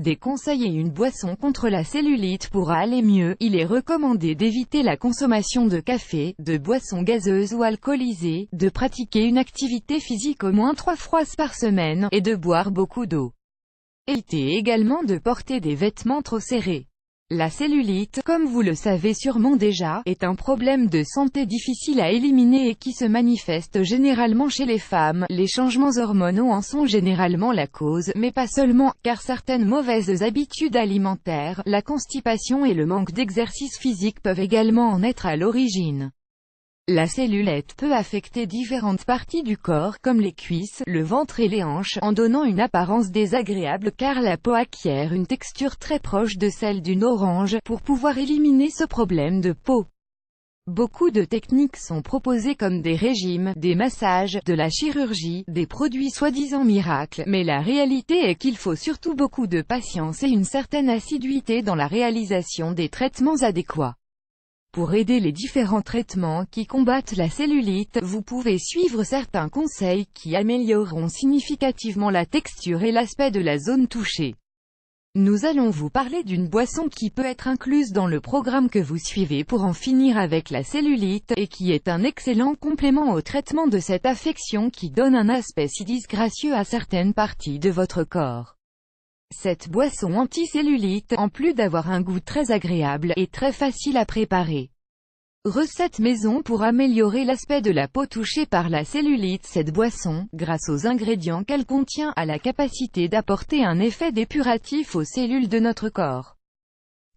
des conseils et une boisson contre la cellulite pour aller mieux, il est recommandé d'éviter la consommation de café, de boissons gazeuses ou alcoolisées, de pratiquer une activité physique au moins 3 fois par semaine, et de boire beaucoup d'eau. Évitez également de porter des vêtements trop serrés. La cellulite, comme vous le savez sûrement déjà, est un problème de santé difficile à éliminer et qui se manifeste généralement chez les femmes. Les changements hormonaux en sont généralement la cause, mais pas seulement, car certaines mauvaises habitudes alimentaires, la constipation et le manque d'exercice physique peuvent également en être à l'origine. La cellulite peut affecter différentes parties du corps comme les cuisses, le ventre et les hanches, en donnant une apparence désagréable car la peau acquiert une texture très proche de celle d'une orange, pour pouvoir éliminer ce problème de peau. Beaucoup de techniques sont proposées comme des régimes, des massages, de la chirurgie, des produits soi-disant miracles, mais la réalité est qu'il faut surtout beaucoup de patience et une certaine assiduité dans la réalisation des traitements adéquats. Pour aider les différents traitements qui combattent la cellulite, vous pouvez suivre certains conseils qui amélioreront significativement la texture et l'aspect de la zone touchée. Nous allons vous parler d'une boisson qui peut être incluse dans le programme que vous suivez pour en finir avec la cellulite, et qui est un excellent complément au traitement de cette affection qui donne un aspect si disgracieux à certaines parties de votre corps. Cette boisson anti-cellulite, en plus d'avoir un goût très agréable, est très facile à préparer. Recette maison pour améliorer l'aspect de la peau touchée par la cellulite. Cette boisson, grâce aux ingrédients qu'elle contient, a la capacité d'apporter un effet dépuratif aux cellules de notre corps.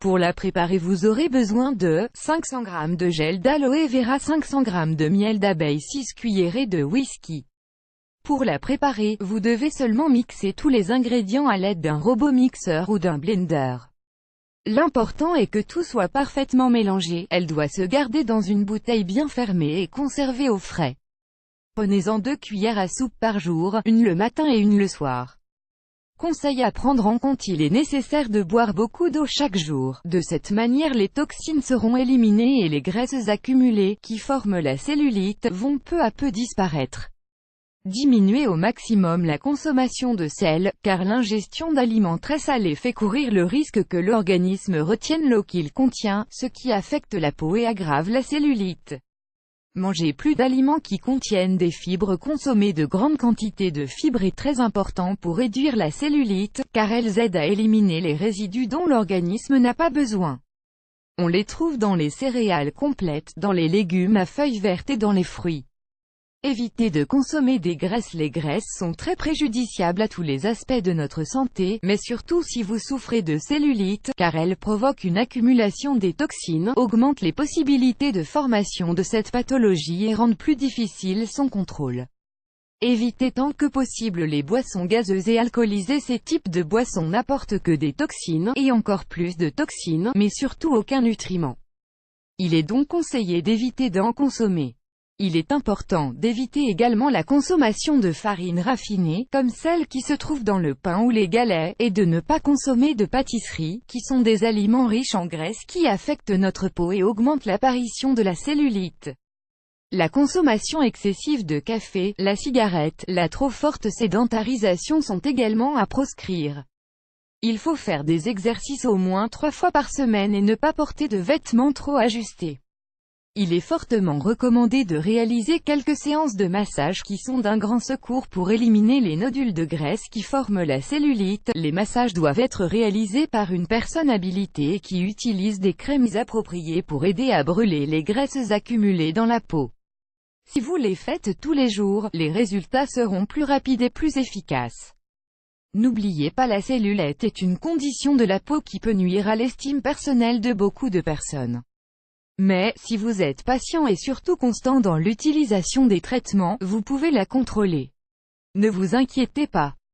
Pour la préparer, vous aurez besoin de 500 g de gel d'aloe vera, 500 g de miel d'abeille, 6 cuillerées de whisky. Pour la préparer, vous devez seulement mixer tous les ingrédients à l'aide d'un robot mixeur ou d'un blender. L'important est que tout soit parfaitement mélangé, elle doit se garder dans une bouteille bien fermée et conservée au frais. Prenez-en 2 cuillères à soupe par jour, une le matin et une le soir. Conseil à prendre en compte: il est nécessaire de boire beaucoup d'eau chaque jour. De cette manière, les toxines seront éliminées et les graisses accumulées, qui forment la cellulite, vont peu à peu disparaître. Diminuez au maximum la consommation de sel, car l'ingestion d'aliments très salés fait courir le risque que l'organisme retienne l'eau qu'il contient, ce qui affecte la peau et aggrave la cellulite. Mangez plus d'aliments qui contiennent des fibres. Consommer de grandes quantités de fibres est très important pour réduire la cellulite, car elles aident à éliminer les résidus dont l'organisme n'a pas besoin. On les trouve dans les céréales complètes, dans les légumes à feuilles vertes et dans les fruits. Évitez de consommer des graisses. Les graisses sont très préjudiciables à tous les aspects de notre santé, mais surtout si vous souffrez de cellulite, car elles provoquent une accumulation des toxines, augmentent les possibilités de formation de cette pathologie et rendent plus difficile son contrôle. Évitez tant que possible les boissons gazeuses et alcoolisées. Ces types de boissons n'apportent que des toxines, et encore plus de toxines, mais surtout aucun nutriment. Il est donc conseillé d'éviter d'en consommer. Il est important d'éviter également la consommation de farines raffinées, comme celles qui se trouvent dans le pain ou les galets, et de ne pas consommer de pâtisseries, qui sont des aliments riches en graisse qui affectent notre peau et augmentent l'apparition de la cellulite. La consommation excessive de café, la cigarette, la trop forte sédentarisation sont également à proscrire. Il faut faire des exercices au moins 3 fois par semaine et ne pas porter de vêtements trop ajustés. Il est fortement recommandé de réaliser quelques séances de massage qui sont d'un grand secours pour éliminer les nodules de graisse qui forment la cellulite. Les massages doivent être réalisés par une personne habilitée qui utilise des crèmes appropriées pour aider à brûler les graisses accumulées dans la peau. Si vous les faites tous les jours, les résultats seront plus rapides et plus efficaces. N'oubliez pas, la cellulite est une condition de la peau qui peut nuire à l'estime personnelle de beaucoup de personnes. Mais, si vous êtes patient et surtout constant dans l'utilisation des traitements, vous pouvez la contrôler. Ne vous inquiétez pas.